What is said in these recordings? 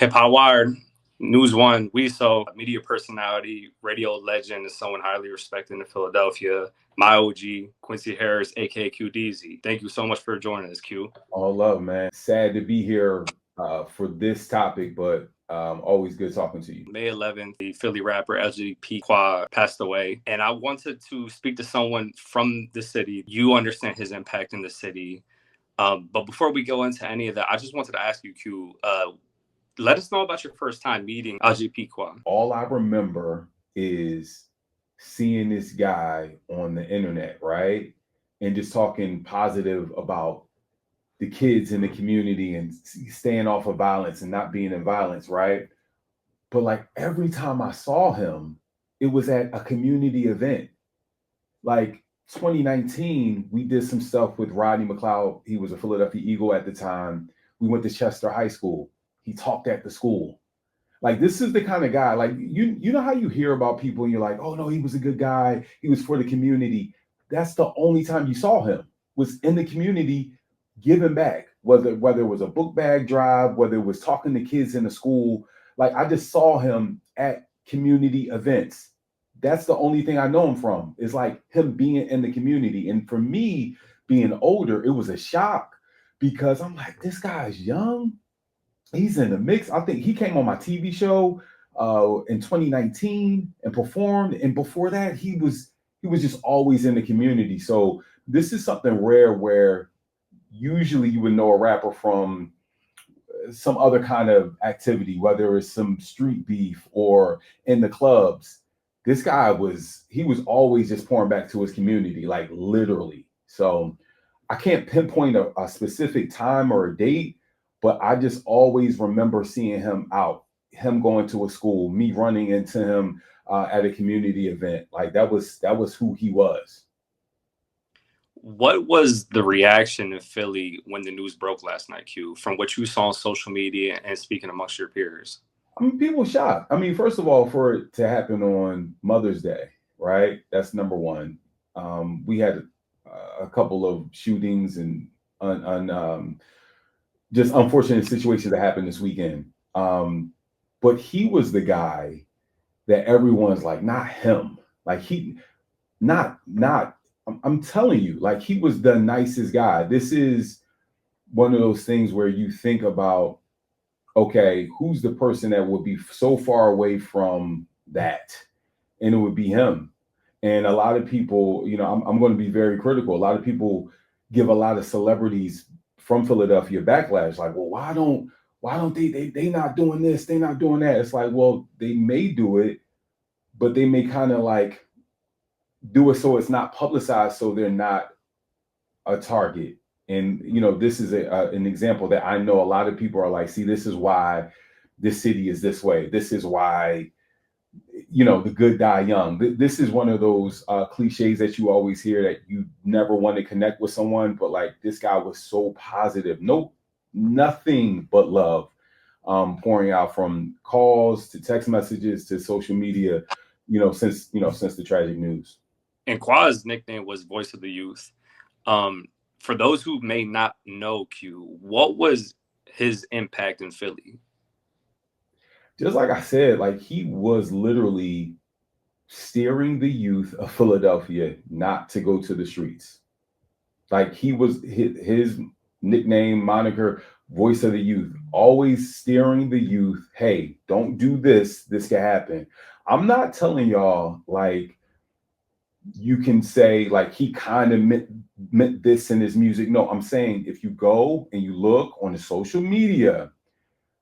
Hip-Hop Wired, News One, we saw media personality, radio legend, and someone highly respected in Philadelphia. My OG, Quincy Harris, aka QDZ. Thank you so much for joining us, Q. All love, man. Sad to be here for this topic, but always good talking to you. May 11th, the Philly rapper LGP Qua passed away. And I wanted to speak to someone from the city. You understand his impact in the city. But before we go into any of that, I just wanted to ask you, Q, let us know about your first time meeting LGP Qua. All I remember is seeing this guy on the internet, right? And just talking positive about the kids in the community and staying off of violence and not being in violence, right? But like every time I saw him, it was at a community event. Like 2019, we did some stuff with Rodney McLeod. He was a Philadelphia Eagle at the time. We went to Chester High School. He talked at the school. Like this is the kind of guy, like you know how you hear about people and you're like, oh no, he was a good guy. He was for the community. That's the only time you saw him was in the community giving back, whether it was a book bag drive, whether it was talking to kids in the school. Like I just saw him at community events. That's the only thing I know him from is like him being in the community. And for me, being older, it was a shock because I'm like, this guy's young. He's in the mix. I think he came on my TV show in 2019 and performed. And before that, he was just always in the community. So this is something rare where usually you would know a rapper from some other kind of activity, whether it's some street beef or in the clubs. This guy was always just pouring back to his community, like literally. So I can't pinpoint a specific time or a date, but I just always remember seeing him out, him going to a school, me running into him at a community event. Like that was who he was. What was the reaction in Philly when the news broke last night, Q, from what you saw on social media and speaking amongst your peers? I mean, people shocked. I mean, first of all, for it to happen on Mother's Day, right? That's number one. We had a couple of shootings and just unfortunate situations that happened this weekend. But he was the guy that everyone's like, not him. Like he, not. I'm telling you, like he was the nicest guy. This is one of those things where you think about, okay, who's the person that would be so far away from that? And it would be him. And a lot of people, I'm going to be very critical. A lot of people give a lot of celebrities from Philadelphia backlash, like, well, why don't they not doing this, they not doing that? It's like, well, they may do it, but they may kind of like do it so it's not publicized, so they're not a target. And this is an example that I know a lot of people are like, see, this is why this city is this way. This is why the good die young. This is one of those cliches that you always hear, that you never want to connect with someone, but like this guy was so positive. Nothing but love pouring out, from calls to text messages to social media, since the tragic news. And Qua's nickname was Voice of the Youth. For those who may not know Q, what was his impact in Philly? Just like I said, like he was literally steering the youth of Philadelphia not to go to the streets. Like he was his nickname, moniker, Voice of the Youth, always steering the youth. Hey, don't do this. This can happen. I'm not telling y'all like you can say like he kind of meant this in his music. No, I'm saying if you go and you look on the social media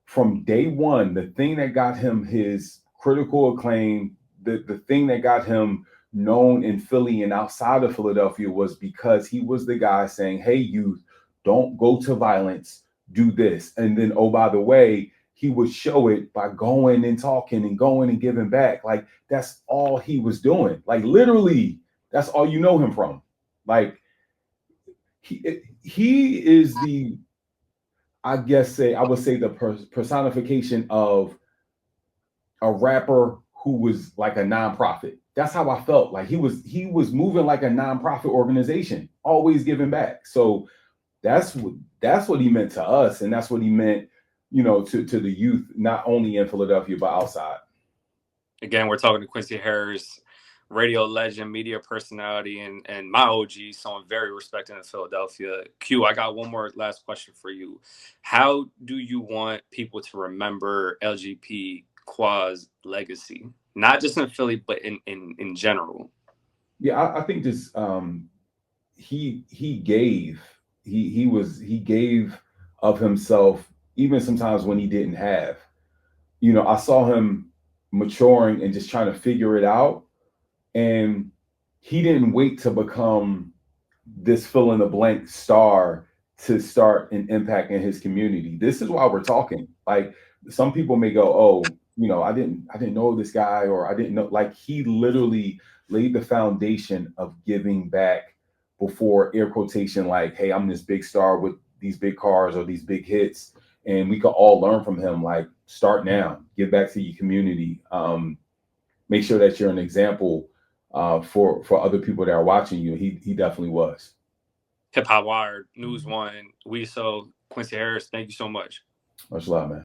from day one, the thing that got him his critical acclaim, the thing that got him known in Philly and outside of Philadelphia, was because he was the guy saying, hey, youth, don't go to violence, do this. And then, oh, by the way, he would show it by going and talking and going and giving back. Like that's all he was doing. Like literally, that's all you know him from. Like he is the, I would say the personification of a rapper who was like a nonprofit. That's how I felt. Like he was moving like a nonprofit organization, always giving back. So that's what he meant to us, and that's what he meant to the youth, not only in Philadelphia, but outside. Again, we're talking to Quincy Harris, radio legend, media personality, and my OG, someone very respected in Philadelphia. Q, I got one more last question for you. How do you want people to remember LGP Qua's legacy? Not just in Philly, but in general. Yeah, I think just he gave he gave of himself, even sometimes when he didn't have. I saw him maturing and just trying to figure it out, and he didn't wait to become this fill in the blank star to start an impact in his community. This is why we're talking. Like, some people may go, "Oh, I didn't know this guy, or I didn't know." Like, he literally laid the foundation of giving back before, air quotation, like, "Hey, I'm this big star with these big cars or these big hits," and we could all learn from him. Like, start now, give back to your community. Make sure that you're an example for other people that are watching you. He definitely was. HIP-HOPWIRED, News One, We So, Quincy Harris, thank you so much. Much love, man.